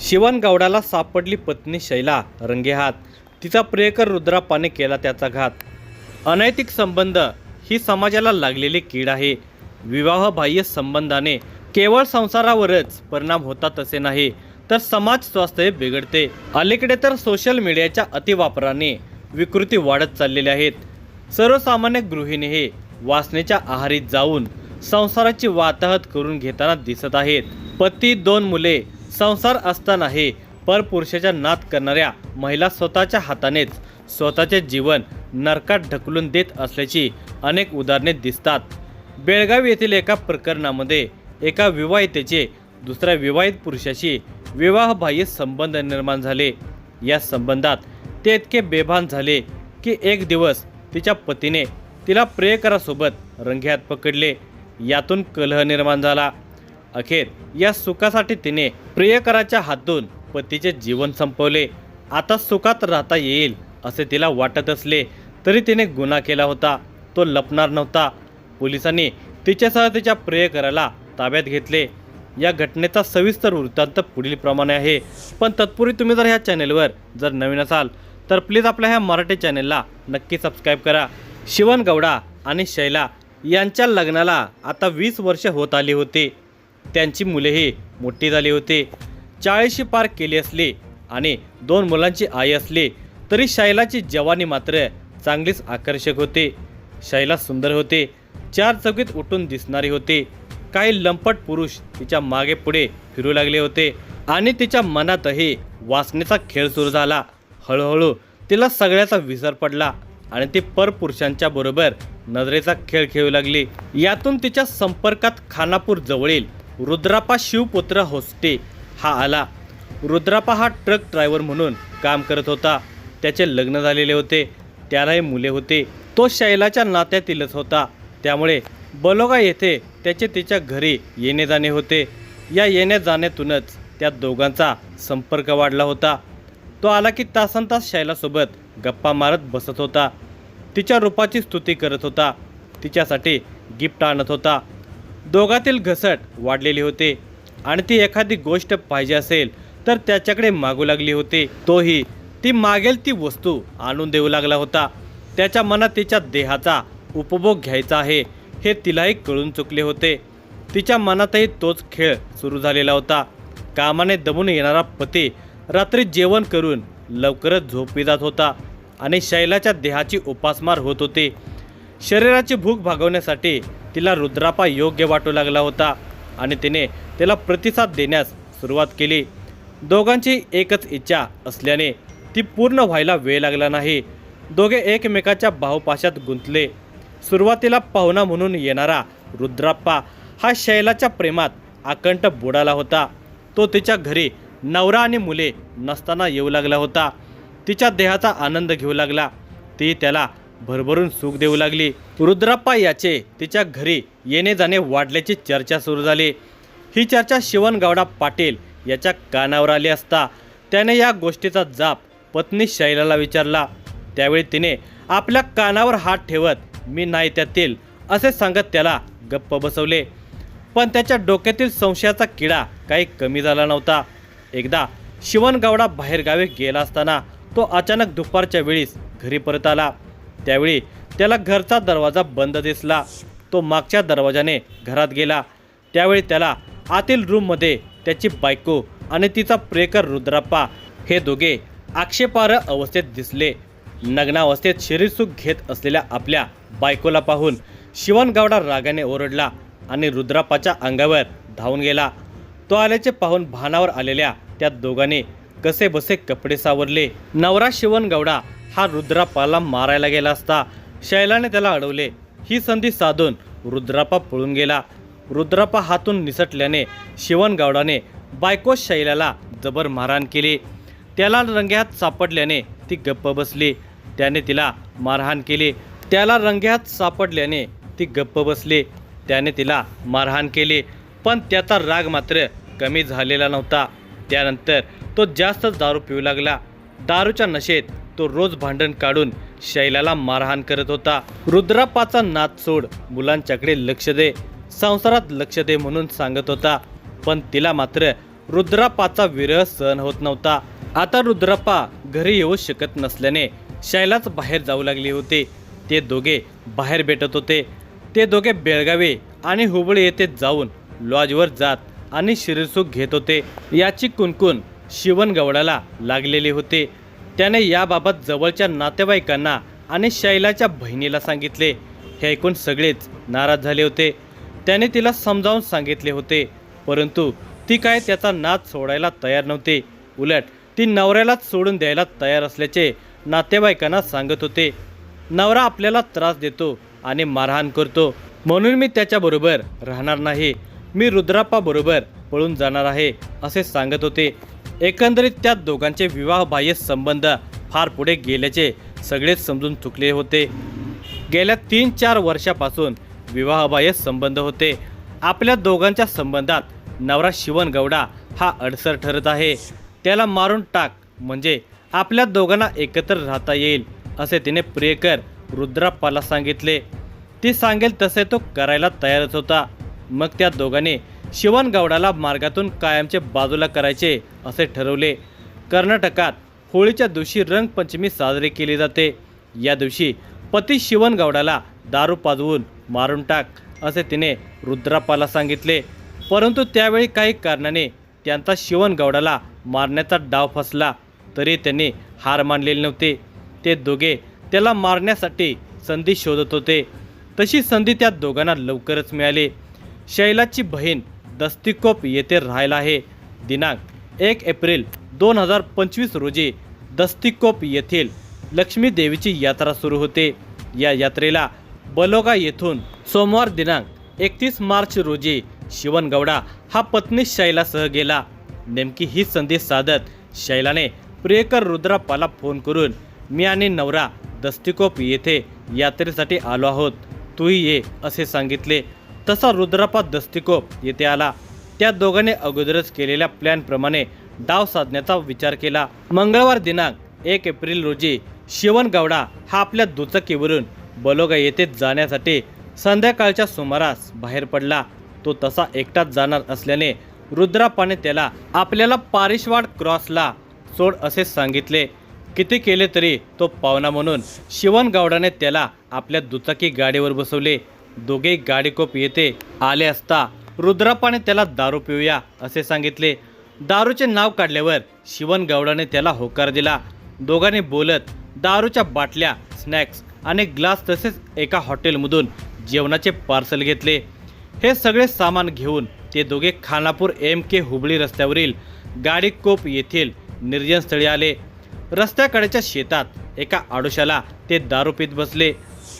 शिवणगौडाला सापडली पत्नी शैला रंगेहात। तिचा प्रियकर रुद्राप्पाने केला त्याचा घात। अनैतिक संबंध ही समाजाला लागलेली कीड आहे। विवाहबाह्य संबंधाने केवळ संसारावरच परिणाम होतात असे नाही, तर समाज स्वास्थ्य बिघडते। अलीकडे तर सोशल मीडियाच्या अतिवापराने विकृती वाढत चाललेल्या आहेत। सर्वसामान्य गृहिणी हे वासनेच्या आहारी जाऊन संसाराची वाताहत करून घेताना दिसत आहेत। पती, 2 मुले, संसार असतानाही परपुरुषाच्या नाद करणाऱ्या महिला स्वतःच्या हातानेच स्वतःचे जीवन नरकात ढकलून देत असल्याची अनेक उदाहरणे दिसतात। बेळगाव येथील एका प्रकरणामध्ये एका विवाहितेचे दुसऱ्या विवाहित पुरुषाशी विवाहबाह्य संबंध निर्माण झाले। या संबंधात ते इतके बेभान झाले की एक दिवस तिच्या पतीने तिला प्रियकरासोबत रंगेहात पकडले। यातून कलह निर्माण झाला। अखेर या सुखासाठी तिने प्रियकराच्या हातून पतीचे जीवन संपवले। आता सुखात राहता येईल असे तिला वाटत असले तरी तिने गुन्हा केला होता, तो लपणार नव्हता। पोलिसांनी तिच्यासह तिच्या प्रियकराला ताब्यात घेतले। या घटनेचा सविस्तर वृत्तांत पुढील प्रमाणे आहे। पण तत्पूर्वी तुम्ही जर ह्या चॅनेलवर जर नवीन असाल तर प्लीज आपल्या ह्या मराठी चॅनेलला नक्की सबस्क्राईब करा। शिवणगौडा आणि शैला यांच्या लग्नाला आता 20 वर्ष होत आली होती। त्यांची मुलेही मोठी झाली होती। 40शी पार केली असली आणि 2 मुलांची आई असली तरी शैलाची जवानी मात्र चांगलीच आकर्षक होती। शैला सुंदर होते, 4 चौकीत उठून दिसणारी होती। काही लंपट पुरुष तिच्या मागे पुढे फिरू लागले होते आणि तिच्या मनातही वासनेचा खेळ सुरू झाला। हळूहळू तिला सगळ्याचा विसर पडला आणि ती परपुरुषांच्या बरोबर नजरेचा खेळ खेळू लागली। यातून तिच्या संपर्कात खानापूर जवळील रुद्राप्पा शिवपुत्र होस्टे हा आला। रुद्राप्पा हा ट्रक ड्रायव्हर म्हणून काम करत होता। त्याचे लग्न झालेले होते, त्यालाही मुले होते। तो शैलाच्या नात्यातीलच होता, त्यामुळे बलोगा येथे त्याचे तिच्या घरी येणे जाणे होते। या येण्या जाण्यातूनच त्या दोघांचा संपर्क वाढला होता। तो आला की तासनतास शैलासोबत गप्पा मारत बसत होता, तिच्या रूपाची स्तुती करत होता, तिच्यासाठी गिफ्ट आणत होता। दोघातील घसट वाढलेली होती आणि ती एखादी गोष्ट पाहिजे असेल तर त्याच्याकडे मागू लागली होती। तोही ती मागेल ती वस्तू आणून देऊ लागला होता। त्याच्या मनात तिच्या देहाचा उपभोग घ्यायचा आहे हे तिलाही कळून चुकले होते। तिच्या मनातही तोच खेळ सुरू झालेला होता। कामाने दमून येणारा पती रात्री जेवण करून लवकरच झोपी जात होता आणि शैलाच्या देहाची उपासमार होत होती। शरीराची भूक भागवण्यासाठी तिला रुद्राप्पा योग्य वाटू लागला होता आणि तिने त्याला प्रतिसाद देण्यास सुरुवात केली। दोघांची एकच इच्छा असल्याने ती पूर्ण व्हायला वेळ लागला नाही। दोघे एकमेकाच्या बाहुपाशात गुंतले। सुरुवातीला पाहुणा म्हणून येणारा रुद्राप्पा हा शैलाच्या प्रेमात आकंठ बुडाला होता। तो तिच्या घरी नवरा आणि मुले नसताना येऊ लागला होता। तिच्या देहाचा आनंद घेऊ लागला, ती त्याला भरभरून सुख देऊ लागली। रुद्राप्पा याचे तिच्या घरी येणे जाणे वाढल्याची चर्चा सुरू झाली। ही चर्चा शिवणगौडा पाटील याच्या कानावर आली असता त्याने या गोष्टीचा जाब पत्नी शैलाला विचारला। त्यावेळी तिने आपल्या कानावर हात ठेवत मी नाही त्यातील असे सांगत त्याला गप्प बसवले। पण त्याच्या डोक्यातील संशयाचा किडा काही कमी झाला नव्हता। एकदा शिवणगौडा बाहेरगावी गेला असताना तो अचानक दुपारच्या वेळीस घरी परत आला। त्यावेळी त्याला घरचा दरवाजा बंद दिसला। तो मागच्या दरवाजाने घरात गेला। त्यावेळी त्याला आतील रूममध्ये त्याची बायको आणि तिचा प्रियकर रुद्राप्पा हे दोघे आक्षेपार्ह अवस्थेत दिसले। नग्नावस्थेत शरीरसुख घेत असलेल्या आपल्या बायकोला पाहून शिवणगौडा रागाने ओरडला आणि रुद्राप्पाच्या अंगावर धावून गेला। तो आल्याचे पाहून भानावर आलेल्या त्या दोघांनी कसे बसे कपडे सावरले। नवरा शिवणगौडा हा रुद्राप्पाला मारायला गेला असता शैलाने त्याला अडवले। ही संधी साधून रुद्राप्पा पळून गेला। रुद्राप्पा हातून निसटल्याने शिवणगौडाने बायको शैलाला जबर मारहाण केली। त्याला रंगेहात सापडल्याने ती गप्प बसली। त्याने तिला मारहाण केली। त्याने तिला मारहाण केली, पण त्याचा राग मात्र कमी झालेला नव्हता। त्यानंतर तो जास्त दारू पिऊ लागला। दारूच्या नशेत तो रोज भांडण काढून शैलाला मारहाण करत होता। रुद्राप्पाचा नाद सोड, मुलांच्याकडे लक्ष दे, संसारात लक्ष दे म्हणून सांगत होता, पण तिला मात्र रुद्राप्पाचा विरह सहन होत नव्हता. आता रुद्राप्पा घरी येऊ शकत नसल्याने शैलाच बाहेर जाऊ लागले होते. ते दोघे बाहेर भेटत होते. ते दोघे बेळगावी आणि हुबळी येथे जाऊन लॉजवर जात आणि शरीरसुख घेत होते. याची कुणकुण शिवणगौडाला लागलेली होते. त्याने याबाबत जवळच्या नातेवाईकांना आणि शैलाच्या बहिणीला सांगितले. हे ऐकून सगळेच नाराज झाले होते. त्याने तिला समजावून सांगितले होते, परंतु ती काय त्याचा नाद सोडायला तयार नव्हती. उलट ती नवऱ्यालाच सोडून द्यायला तयार असल्याचे नातेवाईकांना सांगत होते. नवरा आपल्याला त्रास देतो आणि मारहाण करतो, म्हणून मी त्याच्याबरोबर राहणार नाही. मी रुद्राप्पाबरोबर पळून जाणार आहे असे सांगत होते. एकंदरीत त्या दोघांचे विवाहबाह्य संबंध फार पुढे गेल्याचे सगळेच समजून चुकले होते. गेल्या 3-4 वर्षापासून विवाहबाह्य संबंध होते. आपल्या दोघांच्या संबंधात नवरा शिवणगौडा हा अडसर ठरत आहे. त्याला मारून टाक म्हणजे आपल्या दोघांना एकत्र राहता येईल असे तिने प्रियकर रुद्राप्पाला सांगितले. ती सांगेल तसे तो करायला तयारच होता. मग त्या दोघांनी शिवणगौडाला मार्गातून कायमचे बाजूला करायचे असे ठरवले. कर्नाटकात होळीच्या दिवशी रंगपंचमी साजरी केली जाते. या दिवशी पती शिवणगौडाला दारू पाजवून मारून टाक असे तिने रुद्राप्पाला सांगितले. परंतु त्यावेळी काही कारणाने त्यांचा शिवणगौडाला मारण्याचा डाव फसला तरी त्यांनी हार मानलेली नव्हते. ते दोघे त्याला मारण्यासाठी संधी शोधत होते. तशी संधी त्या दोघांना लवकरच मिळाली. शैलाची बहीण दस्तिकोप येथे राहायला आहे. दिनांक 1 एप्रिल 2025 रोजी दस्तिकोप येथील लक्ष्मी देवीची यात्रा सुरू होते. या यात्रेला बलोगा येथून सोमवार दिनांक 31 मार्च रोजी शिवणगौडा हा पत्नी शैलासह गेला. नेमकी ही संधी साधत शैलाने प्रियकर रुद्राप्पाला फोन करून मी आणि नवरा दस्तिकोप येथे यात्रेसाठी आलो आहोत, तूही ये असे सांगितले. तसा रुद्राप्पा दस्तिकोप येथे आला. त्या दोघांनी अगोदरच केलेल्या प्लॅनप्रमाणे डाव साधण्याचा विचार केला. मंगळवार दिनांक 1 एप्रिल रोजी शिवणगौडा हा आपल्या दुचाकीवरून बलोगा येथे जाण्यासाठी संध्याकाळच्या सुमारास बाहेर पडला. तो तसा एकटाच जाणार असल्याने रुद्राप्पाने त्याला आपल्याला पारिशवाड क्रॉसला सोड असे सांगितले. किती केले तरी तो पाहुणा म्हणून शिवणगौडाने त्याला आपल्या दुचाकी गाडीवर बसवले. दोघे गाडीकोप येथे आले असता रुद्राप्पाने त्याला दारू पिऊया असे सांगितले. दारूचे नाव काढल्यावर शिवणगौडाने त्याला होकार दिला. दोघांनी बोलत दारूच्या बाटल्या, स्नॅक्स आणि ग्लास तसेच एका हॉटेलमधून जेवणाचे पार्सल घेतले. हे सगळे सामान घेऊन ते दोघे खानापूर MK हुबळी रस्त्यावरील गाडीकोप येथील निर्जन स्थळी आले. रस्त्याकडेच्या शेतात एका आडोशाला ते दारू पीत बसले.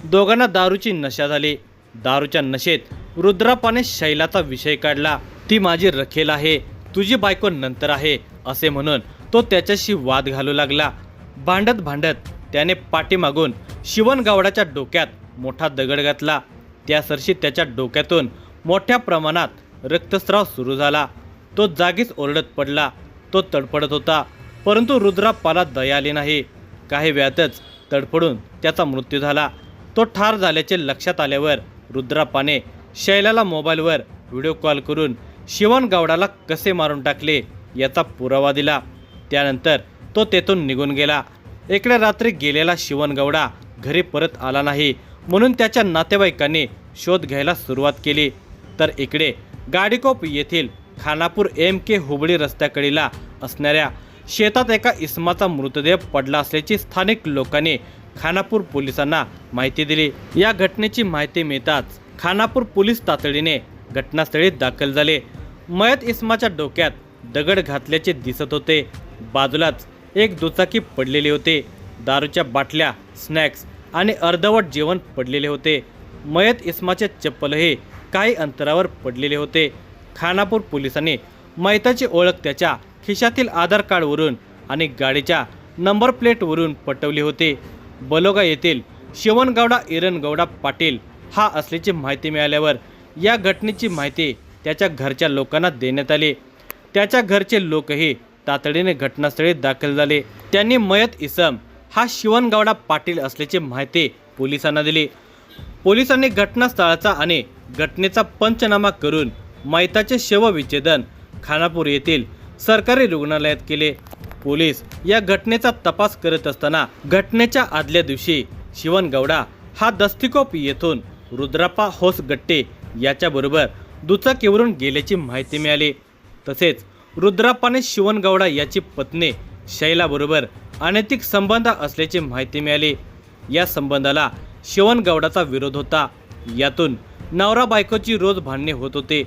दोघांना दारूची नशा झाली. दारूच्या नशेत रुद्राप्पाने शैलाचा विषय काढला. ती माझी रखेल आहे, तुझी बायको नंतर आहे असे म्हणून तो त्याच्याशी वाद घालू लागला. भांडत भांडत त्याने पाठीमागून शिवणगौडाच्या डोक्यात मोठा दगड घातला. त्यासरशी त्याच्या डोक्यातून मोठ्या प्रमाणात रक्तस्राव सुरू झाला. तो जागीच ओरडत पडला. तो तडफडत होता, परंतु रुद्राप्पाला दया आली नाही. काही वेळातच तडफडून त्याचा मृत्यू झाला. तो ठार झाल्याचे लक्षात आल्यावर रुद्राप्पाने शैलाला मोबाईलवर व्हिडिओ कॉल करून शिवणगौडाला कसे मारून टाकले याचा पुरावा दिला. त्यानंतर तो तेथून निघून गेला. इकडे रात्री गेलेला शिवणगौडा घरी परत आला नाही म्हणून त्याच्या नातेवाईकांनी शोध घ्यायला सुरुवात केली. तर इकडे गाडीकोप येथील खानापूर MK हुबळी रस्त्याकडीला असणाऱ्या शेतात एका इसमाचा मृतदेह पडला असल्याची स्थानिक लोकांनी खानापूर पोलिसांना माहिती दिली. या घटनेची माहिती मिळताच खानापूर पोलीस तातडीने घटनास्थळी दाखल झाले. मयत इसमाच्या डोक्यात दगड घातल्याचे दिसत होते. बाजूलाच एक दुचाकी पडलेली होते. दारूच्या बाटल्या, स्नॅक्स आणि अर्धवट जेवण पडलेले होते. मयत इसमाचे चप्पलही काही अंतरावर पडलेले होते. खानापूर पोलिसांनी मयताची ओळख त्याच्या खिशातील आधार कार्डवरून आणि गाडीच्या नंबर प्लेटवरून पटवली होती. बलोगा येथील शिवणगौडा इरणगौडा पाटील हा असल्याची माहिती मिळाल्यावर या घटनेची माहिती त्याच्या घरच्या लोकांना देण्यात आली. त्याच्या घरचे लोकही तातडीने घटनास्थळी दाखल झाले. त्यांनी मयत इसम हा शिवणगौडा पाटील असल्याची माहिती पोलिसांना दिली. पोलिसांनी घटनास्थळाचा आणि घटनेचा पंचनामा करून मयताचे शवविच्छेदन खानापूर येथील सरकारी रुग्णालयात केले। पोलीस या घटनेचा तपास करत असताना घटनेच्या आदल्या दिवशी शिवनगौडा हा दस्तिकोप येथून रुद्राप्पा होसगट्टे याच्याबरोबर दुचाकीवरून गेल्याची माहिती मिळाली। तसेच रुद्राप्पाने शिवनगौडा याची पत्नी शैलाबरोबर अनैतिक संबंध असल्याची माहिती मिळाली। या संबंधाला शिवनगौडाचा विरोध होता। यातून नवरा बायकोची रोज भांडणे होत होते।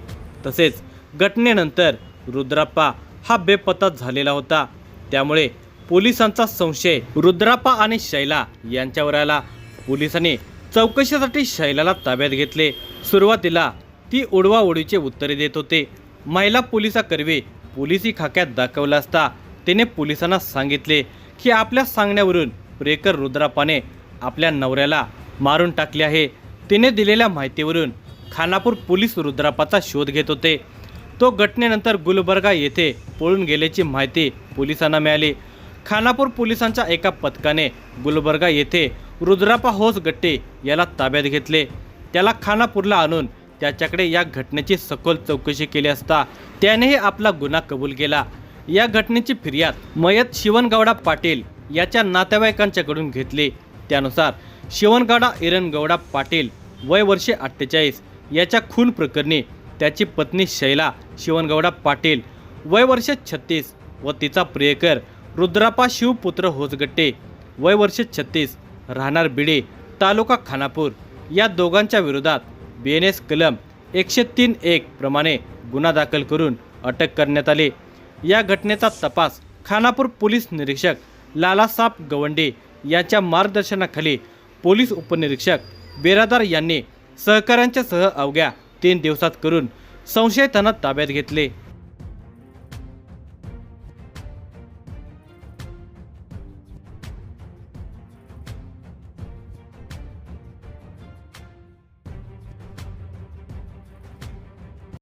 तसेच घटनेनंतर रुद्राप्पा हा बेपत्ता झालेला होता। त्यामुळे पोलिसांचा संशय रुद्राप्पा आणि शैला यांच्यावर आला। पोलिसांनी चौकशीसाठी शैलाला ताब्यात घेतले। सुरुवातीला ती उडवाउडवीचे उत्तरे देत होते। महिला पोलिसाकर्मी पोलिसी खाक्यात दाखवला असता तिने पोलिसांना सांगितले की आपल्या सांगण्यावरून प्रियकर रुद्राप्पाने आपल्या नवऱ्याला मारून टाकले आहे। तिने दिलेल्या माहितीवरून खानापूर पोलीस रुद्राप्पाचा शोध घेत होते। तो घटनेनंतर गुलबर्गा येथे पळून गेल्याची माहिती पोलिसांना मिळाली। खानापूर पोलिसांच्या एका पथकाने गुलबर्गा येथे रुद्राप्पा होसगट्टे याला ताब्यात घेतले। त्याला खानापूरला आणून त्याच्याकडे या घटनेची सखोल चौकशी केली असता त्यानेही आपला गुन्हा कबूल केला। या घटनेची फिर्याद मयत शिवनगौडा पाटील याच्या नातेवाईकांच्याकडून घेतली। त्यानुसार शिवनगौडा इरणगौडा पाटील वय वर्षे 48 याच्या खून प्रकरणी त्याची पत्नी शैला शिवनगौडा पाटील वय वर्षे 36 व तिचा प्रियकर रुद्राप्पा शिवपुत्र होसगट्टे वय वर्षे 36 राहणार बिडे तालुका खानापूर या दोघांच्या विरोधात BNS कलम 103(1) प्रमाणे गुन्हा दाखल करून अटक करण्यात आली। या घटनेचा तपास खानापूर पोलीस निरीक्षक लालासाब गवंडे यांच्या मार्गदर्शनाखाली पोलीस उपनिरीक्षक बेरादार यांनी सहकाऱ्यांच्यासह अवघ्या 3 दिवसात करून संशयितांना ताब्यात घेतले।